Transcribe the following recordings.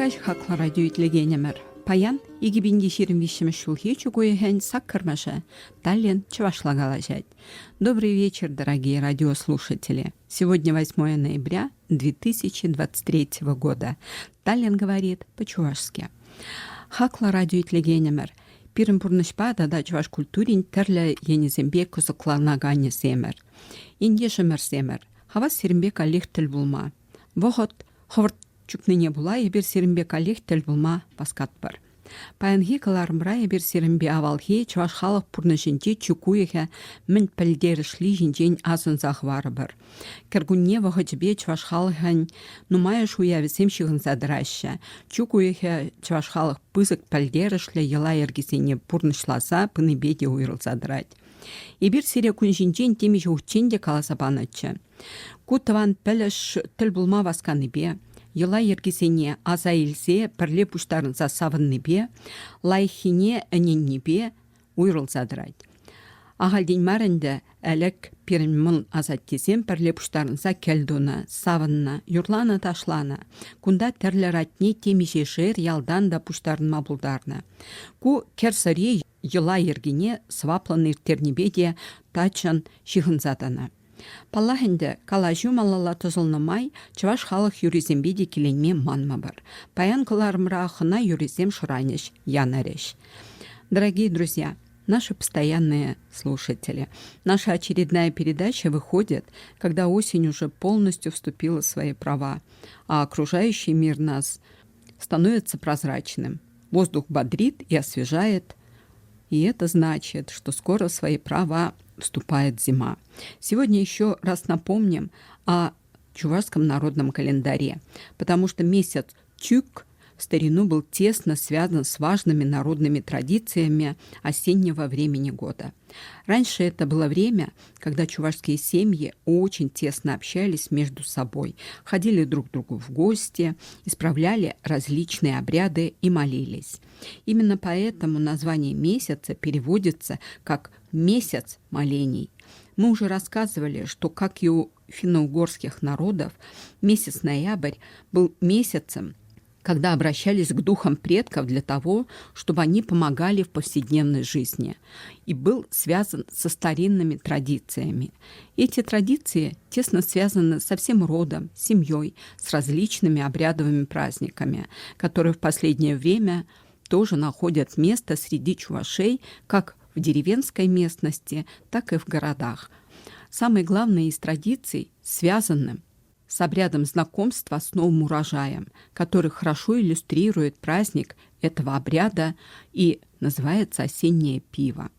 Сакаш хакла радио итлегенемер. Паян 2025 жылғы чугуехен саккармаша Таллин чувашлагалажать. Добрый вечер, дорогие радиослушатели. Сегодня 8 ноября 2023 года. Таллин говорит по-чувашски. Хакла радио итлегенемер. Пирим пурнышпа да чуваш культурин терле енизембе кузыкларнагане семер. Индешемер семер. Хава серимбек алих тел булма. Вохот ховарт чукныне була ебер серимбек алих тел булма паскат бар. Паянхи каларымра ебер серимбе авалхи чуваш халық пурнышинче чукуеха мін пілдерішли жинчен азын захвары бар. Кергунне вахачбе чуваш халыхан нумая шуявисем шиғын задыраща. Чукуеха чуваш халық пызык пілдерішлі ела ергесене пурнышласа пыныбеде уйрыл задырать. Ебер сире күнжинчен теме жуғченде каласабанычы. Кутаван піліш тіл булма васканыбе. Ела ергесене аза илсе пірле пуштарынса савынныбе, лайхине әненнебе уйрыл задырать. Ағалден марынды әлік пирмін азат тезем пірле пуштарынса келдуна, савынна, юрлана ташлана. Кунда тәрлер атне темеше жер ялдан да пуштарынма бұлдарна. Ку керсаре ела ергене свапланы тернебеде тачын шиғын задана. Паллахынды калажу малала тұзылнымай, чываш халық юризембеде келенме манма бар. Паян кыларымра ахына юризем шыранеш, янареш. Дорогие друзья, наши постоянные слушатели, наша очередная передача выходит, когда осень уже полностью вступила в свои права, а окружающий мир нас становится прозрачным. Воздух бодрит и освежает, и это значит, что скоро в свои права вступает зима. Сегодня еще раз напомним о чувашском народном календаре, потому что месяц Чук в старину был тесно связан с важными народными традициями осеннего времени года. Раньше это было время, когда чувашские семьи очень тесно общались между собой, ходили друг к другу в гости, исправляли различные обряды и молились. Именно поэтому название месяца переводится как «месяц молений». Мы уже рассказывали, что, как и у финно-угорских народов, месяц ноябрь был месяцем, когда обращались к духам предков для того, чтобы они помогали в повседневной жизни, и был связан со старинными традициями. Эти традиции тесно связаны со всем родом, семьей, с различными обрядовыми праздниками, которые в последнее время тоже находят место среди чувашей, как в деревенской местности, так и в городах. Самое главное из традиций связаны с обрядом знакомства с новым урожаем, который хорошо иллюстрирует праздник этого обряда и называется осеннее пиво.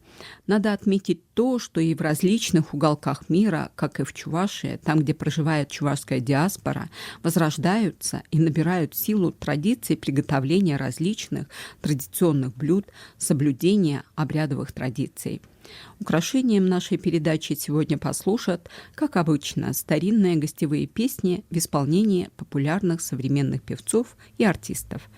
Надо отметить то, что и в различных уголках мира, как и в Чувашии, там, где проживает чувашская диаспора, возрождаются и набирают силу традиции приготовления различных традиционных блюд, соблюдения обрядовых традиций. Украшением нашей передачи сегодня послушают, как обычно, старинные гостевые песни в исполнении популярных современных певцов и артистов.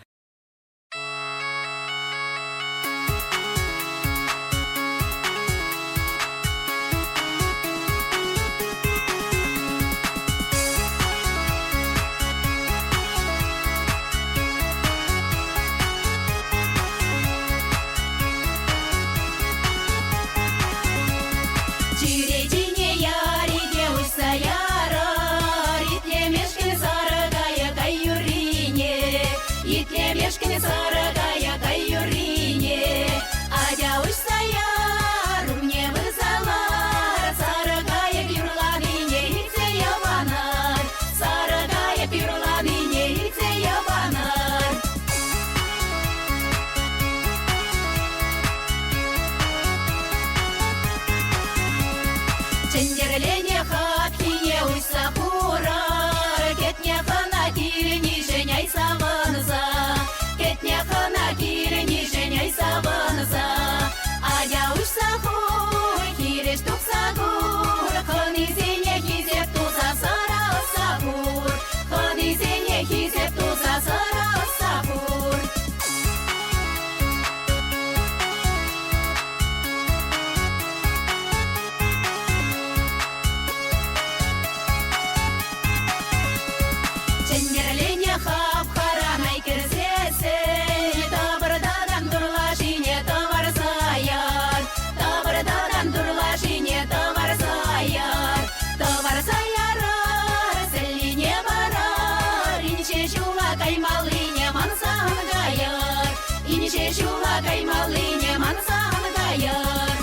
шулагай малыне мансаган гаяр.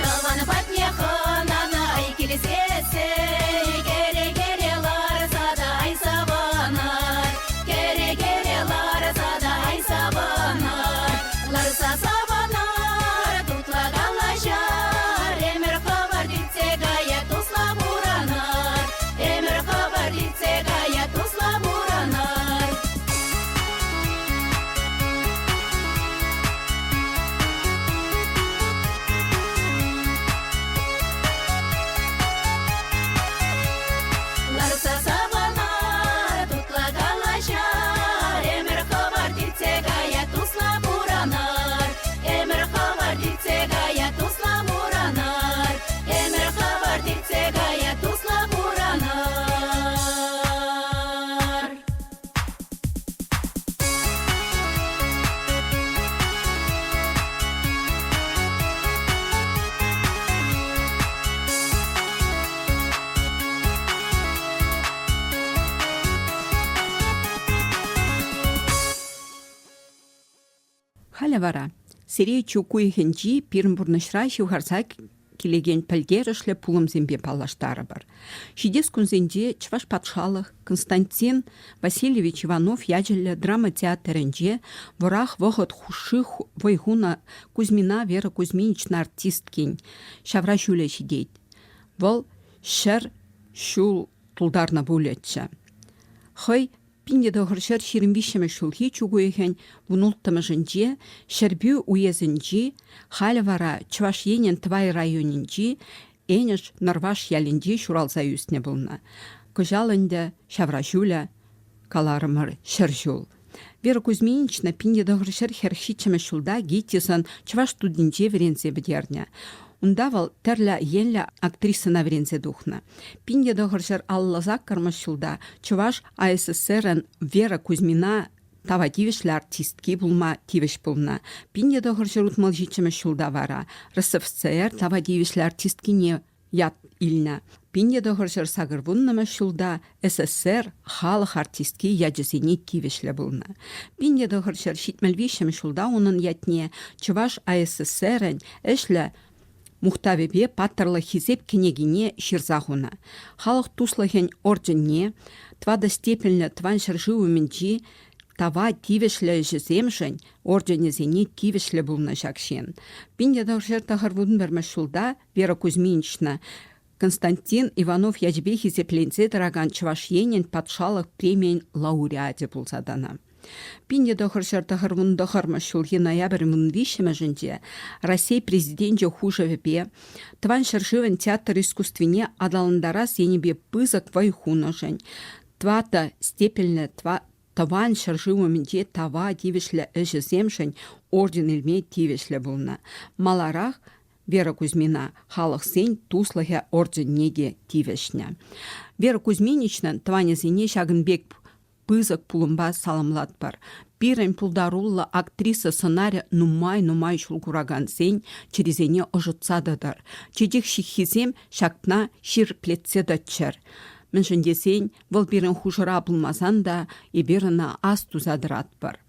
Талван патне хананай килесесе, кере-керелар сада ай сабанар, кере-керелар сада ай сабанар. Ларса сабанар, тутлагалашар, эмер хабар дитсе гая тусла буранар, эмер хабар дитсе гая тусла буранар. Ларса сабанар, тутлагалашар, эмер хабар дитсе гая тусла буранар, эмер хабар дитсе гая тусла буранар, эмер хабар дитсе гая тусла буранар. Халявара. Сирей чукуйхенжи пирмбурнышра шивхарса келеген пілдерішлі пулым зембе палаштары бар. Шидес күнзенде Чваш патшалық Константин Васильевич Иванов яжелі драма театрынже варах вғыт хуших вайгуна Кузьмина Вера Кузьминична артисткен шавра жүлі шидейд. Вол шыр шул тулдарна бөлетші. Хой пинде дұғыршыр 25 шулхи чугуйхен вұнулттымыжынже шырбю уезінже Халявара Чваш енен Твай районинже әніш Норваш ялінде шуралза үсіне бұлна. Көжалынды шавра жүлі каларымыр шыр жүл. Вера Кузьминична пинде дұғыршыр херхичімі шулда гейтесін Чваш студенже верензе бідерне. Ундавал тәрлі елі актрисына верензе духна. Пинде дұғыршыр аллазак кармашылда Чуваш АССР-ын Вера Кузьмина тава тивешлі артистки булма тивеш булна. Пинде дұғыршыр утмал жичімі шулда вара. РСФСР тава тивешлі артистки не ят илна. Пинде дұғыршыр сағырвуннымы шулда СССР халық артистки яджесене тивешлі булна. Пинде дұғыршыр шитмелвешімі шулда оның ятне Чуваш АССР-ын әшлі Мухтавебе паттарлы хизеп кенегине ширзахуна. Халық туслахен орденне, твада степенлі тван шыржыуыменджи, тава тивешлі жеземжен орденезене тивешлі булна жақшен. Пинде дұғыршыр тағырвудын бірмі шулда Вера Кузьминична Константин Иванов яжбе хизеплензе дыраган Чваш енен патшалық премиен лауреате булзадана. Пинде дұғыршыр тағырвун дұғырмы шулхи ноябрь мұнвишімі жінде Россия президенте хужавебе тван шыржывен театр искусственне адалындара сенебе пызык вайхуна жын. Твата степельні таван шыржывыменде тава тивешлі әжізем жын орден илме тивешлі бұлна. Маларах Вера Кузьмина халық сен туслығы орден неде тивешне. Вера Кузьминична тванезене шагынбек пызык пулымба саламлат бар. Пирен пулдарулла актриса сценария нумай шулгураган сен черезене ожытсадыдар. Чедек шихизем шактна шир плетсе датчар. Міншінде сен выл пирен хужыра булмасан да и берына аз тузадырат бар.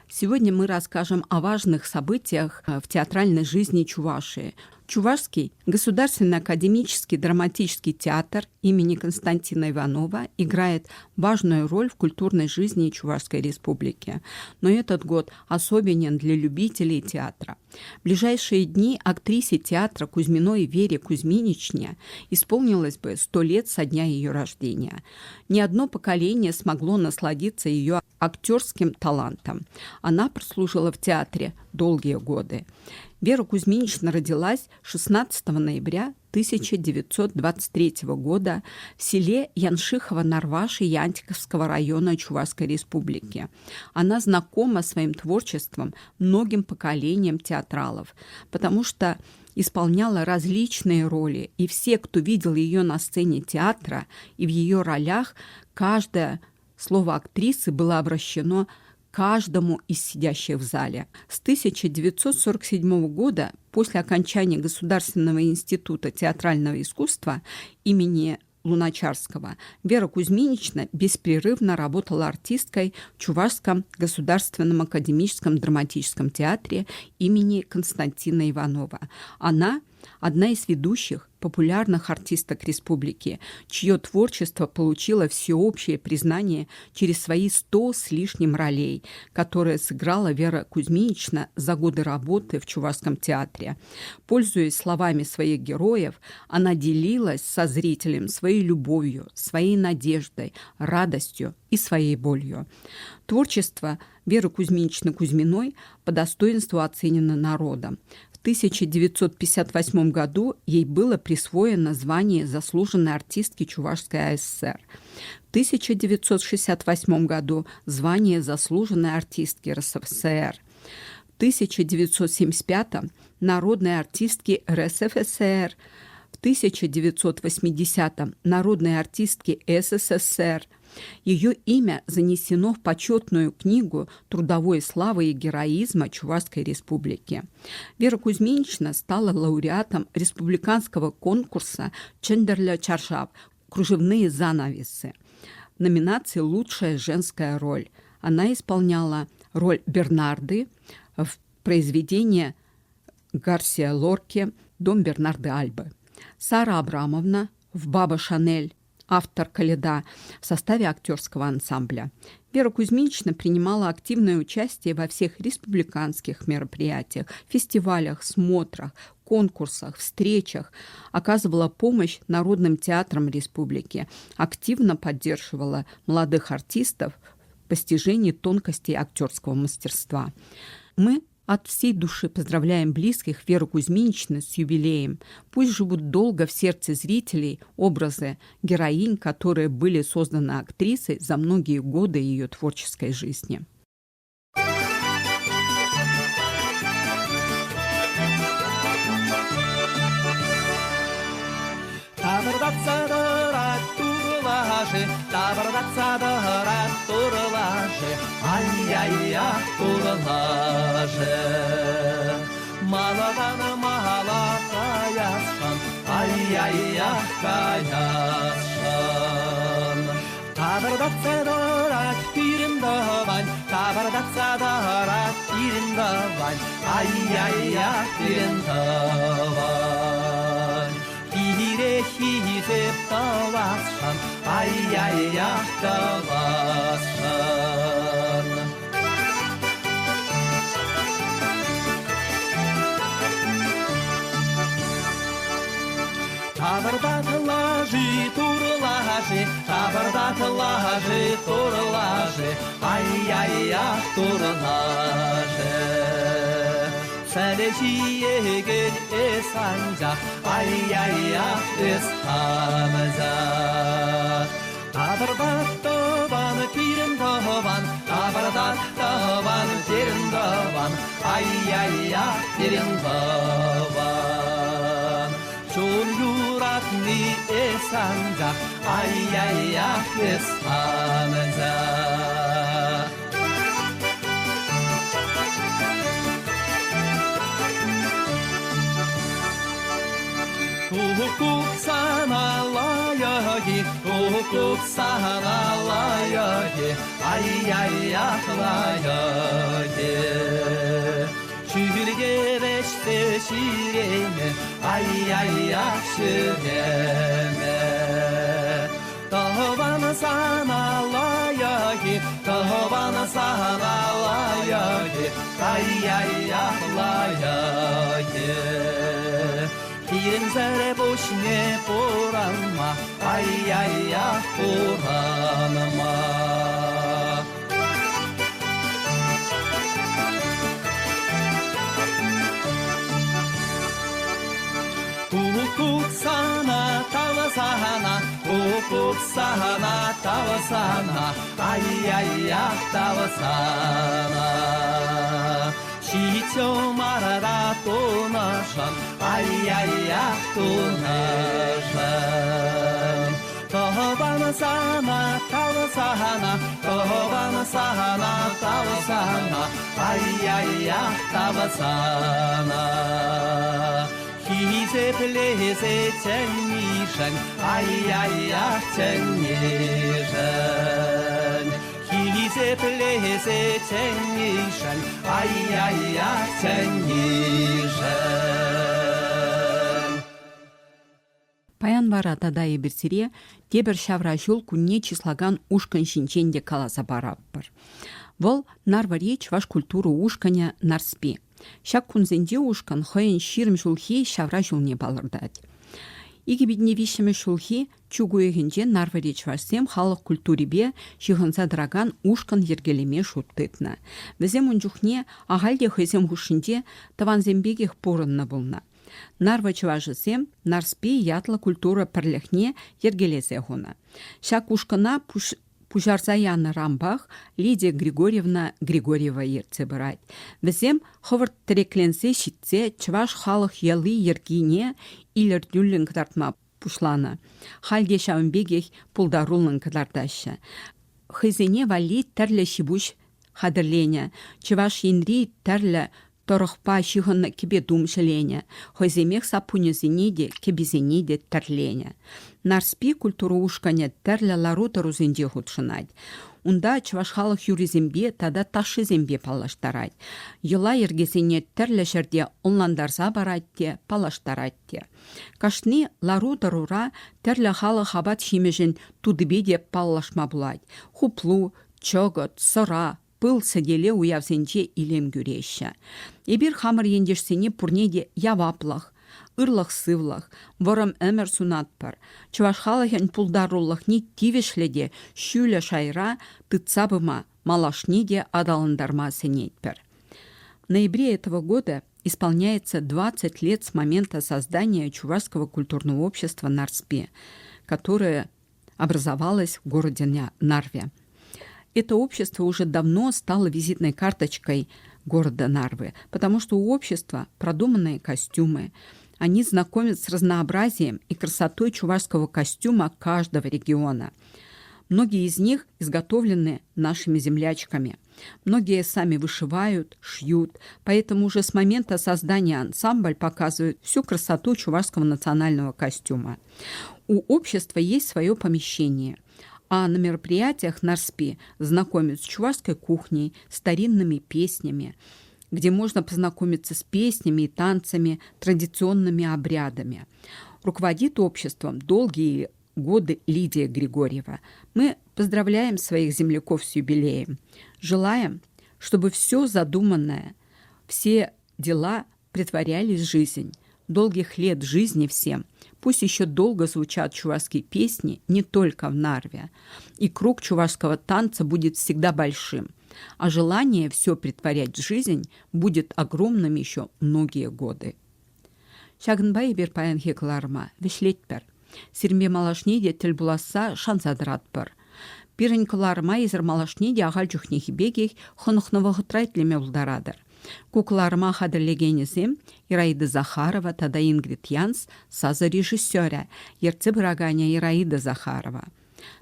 Сегодня мы расскажем о важных событиях в театральной жизни Чувашии. Чувашский государственный академический драматический театр имени Константина Иванова играет важную роль в культурной жизни Чувашской республики. Но этот год особенен для любителей театра. В ближайшие дни актрисе театра Кузьминой Вере Кузьминичне исполнилось бы 100 лет со дня ее рождения. Ни одно поколение смогло насладиться ее актерским талантом. Она прослужила в театре долгие годы. Вера Кузьминична родилась 16 ноября 1923 года в селе Яншихово-Нарваши Янтиковского района Чувашской республики. Она знакома своим творчеством многим поколениям театралов, потому что исполняла различные роли, и все, кто видел ее на сцене театра и в ее ролях, каждое слово актрисы было обращено каждому из сидящих в зале. С 1947 года, после окончания Государственного института театрального искусства имени Луначарского, Вера Кузьминична беспрерывно работала артисткой в Чувашском государственном академическом драматическом театре имени Константина Иванова. Она одна из ведущих популярных артисток республики, чье творчество получило всеобщее признание через свои 100 с лишним ролей, которые сыграла Вера Кузьминична за годы работы в Чувашском театре. Пользуясь словами своих героев, она делилась со зрителем своей любовью, своей надеждой, радостью и своей болью. Творчество Веры Кузьминичны Кузьминой по достоинству оценено народом. В 1958 году ей было присвоено звание заслуженной артистки Чувашской АССР. В 1968 году звание заслуженной артистки РСФСР. В 1975 народной артистки РСФСР. В 1980 народной артистки СССР. Ее имя занесено в почетную книгу трудовой славы и героизма Чувашской республики. Вера Кузьминична стала лауреатом республиканского конкурса «Чендерля Чаршав» «Кружевные занавесы» в номинации «Лучшая женская роль». Она исполняла роль Бернарды в произведении Гарсия Лорки «Дом Бернарды Альбы». Сара Абрамовна в «Баба Шанель», автор «Коляда» в составе актерского ансамбля. Вера Кузьминична принимала активное участие во всех республиканских мероприятиях, фестивалях, смотрах, конкурсах, встречах, оказывала помощь народным театрам республики, активно поддерживала молодых артистов в постижении тонкостей актерского мастерства. Мы от всей души поздравляем близких Веры Кузьминичны с юбилеем. Пусть живут долго в сердце зрителей образы героинь, которые были созданы актрисой за многие годы ее творческой жизни. Табырдатсадыра турлажы, ай-яй-я турлажы. Маладан мала каясшан, ай-яй-я каясшан. Табырдатсадыра тиріндавань, табырдатсадыра тиріндавань, ай-яй-я тиріндавань. Хизеп таласшан, ай-яй-я таласшан. Табырдатлажы, турлажы, табырдатлажы, турлажы, ай-яй-я турлажы. Сәлешиеген эсанжа, ай-яй-я эсхамза. Табырдаттабан, киріндаван, табырдаттабан, киріндаван, ай-яй-я киріндаван. Чон юратны эсанжа, ай-яй-я эсхамза. Hukuk sana layığı, ay-яй-я layığı. Şürge beşte şireme, ay-яй-я şireme. Dağban sana layığı, dağban sana layığı, ay-яй-я layığı. Kirinzere boş ne boranma, ay-яй-я boranma. Hukuk sana tavasana, hukuk sana tavasana, ay-яй-я tavasana. Şiço marada tonaşan, ay-яй-я tonaşan. Tohbana sana tavasana, tohbana sana tavasana, ay-яй-я tavasana. Хизе плезе тянишен, ай-яй-я тянишен. Хизе плезе тянишен, ай-яй-я тянишен. Паян вара тадайы бірсіре, тебір шавра жол күнне числаган ушкан шинченде каласа бараппыр. Вол нарваре чваш культуру ушканя нарспи. Шак кунзенде ушкан хойын ширым жулхи шавра жулне балырдать. Иги бидне вишеме шулхи чугуегенде нарваре чвашсем халық культурибе жиғынса драган ушкан ергелеме шуттытна. Візем унчухне ағалде хызем хушинде таванзембегех порынна болна. Нарва чвашысем нарспи ятла культура пірліхне ергелезе хуна. Шак ушкана пужарса яны рамбах Лидия Григорьевна Григорьева ерце бырать. Візем хывырт тірекленсе шитсе чваш халық ялы ергине илер дүллін кдартма пушлана. Халде шавынбегех пулдарулын кдарташы. Хызене вали тәрлі шибуш хадырлене. Чваш инри тәрлі торықпа шиғынны кебе думшылене. Хыземех сапунезенеде кебезенеде тәрлене. Нарспи культуру ушканя тәрлі лару тарузенде худшынать. Унда чваш халық юризембе тада ташызембе палаштарать. Йыла ергесене тәрлі жерде онландарса баратте, палаштаратте. Кашны лару тарура тәрлі халық хабат шимежін тудыбеде паллашма булать. Хуплу, чогот, сыра, пыл сәделе уявсенче илем гүреші. Эбір хамыр ендешсене пурнеде яваплах, ырлах сывлах, ворам әмір сунатпар. Чуваш халахен пулдаруллах не тивешледе шүлі шайра тыцабыма малашниде адалындарма сенетпер. В ноябре этого года исполняется 20 лет с момента создания Чувашского культурного общества Нарспи, которое образовалось в городе Нарве. Это общество уже давно стало визитной карточкой города Нарвы, потому что у общества продуманные костюмы. Они знакомят с разнообразием и красотой чувашского костюма каждого региона. Многие из них изготовлены нашими землячками. Многие сами вышивают, шьют, поэтому уже с момента создания ансамбль показывает всю красоту чувашского национального костюма. У общества есть свое помещение, а на мероприятиях Нарспи знакомят с чувашской кухней, старинными песнями, где можно познакомиться с песнями и танцами, традиционными обрядами. Руководит обществом долгие годы Лидия Григорьева. Мы поздравляем своих земляков с юбилеем. Желаем, чтобы все задуманное, все дела претворялись в жизнь. Долгих лет жизни всем. Пусть еще долго звучат чувашские песни не только в Нарве. И круг чувашского танца будет всегда большим. А желание все претворять в жизнь будет огромным еще многие годы. Шагынбай бер паян хекларма, вешлетпер. Сирме малашнеде тіл буласа шансадыратпыр. Пирень кыларма изір малашнеде ағал жүхнехи бегех хынықнывы ғытрайтлеме бұлдарадыр. Кукларма хадырлегенізем Ираида Захарова, тада Ингрид Янс, саза режиссера, ерцы браганя Ираида Захарова.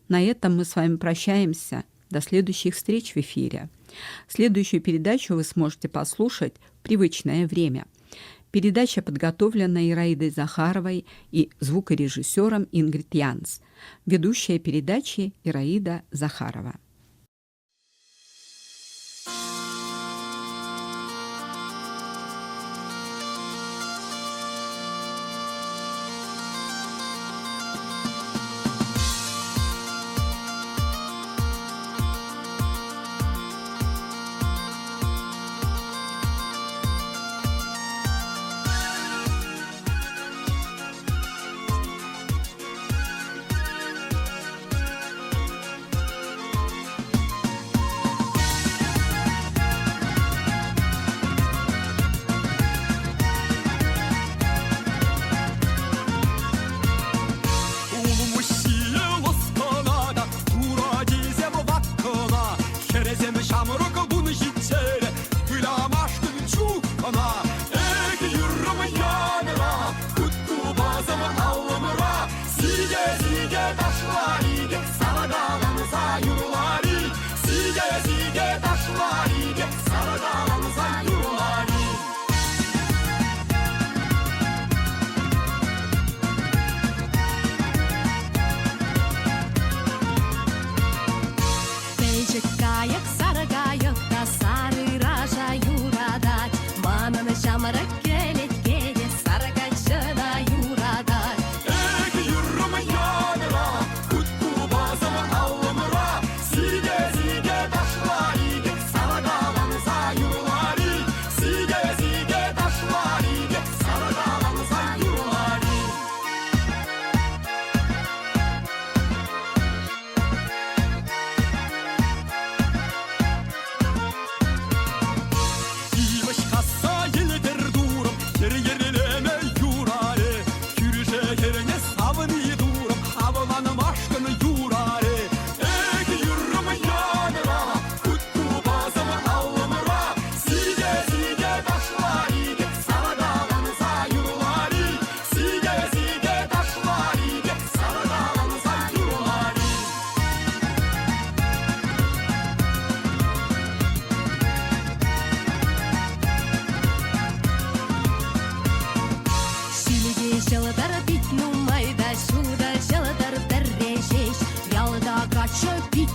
На этом мы с вами прощаемся. До следующих встреч в эфире. Следующую передачу вы сможете послушать в привычное время. Передача подготовлена Ираидой Захаровой и звукорежиссером Ингрид Янс. Ведущая передачи Ираида Захарова. Чекаєк, саргайок та сари ража юрадать. Мананы шамырык келет келе саргайчына юрадать. Эк юрым янра, кутку базым алымра, сиге ташла иге, саргаланса юрлари, сиге ташла иге, саргаланса юрлари. Иваш касса елдер дурым, yer-yerleme yurare, kürje yerine savni durum, havalanım aşkını yurare. Ek yürüm yanıra, kutku bazım alımra, sige taşla ige, sarıgalansa yurlari, sige taşla ige, sarıgalansa yurlari. Шилге жылдар бит нумайда, шуда жылдар дәррежеш. Ялда качы бит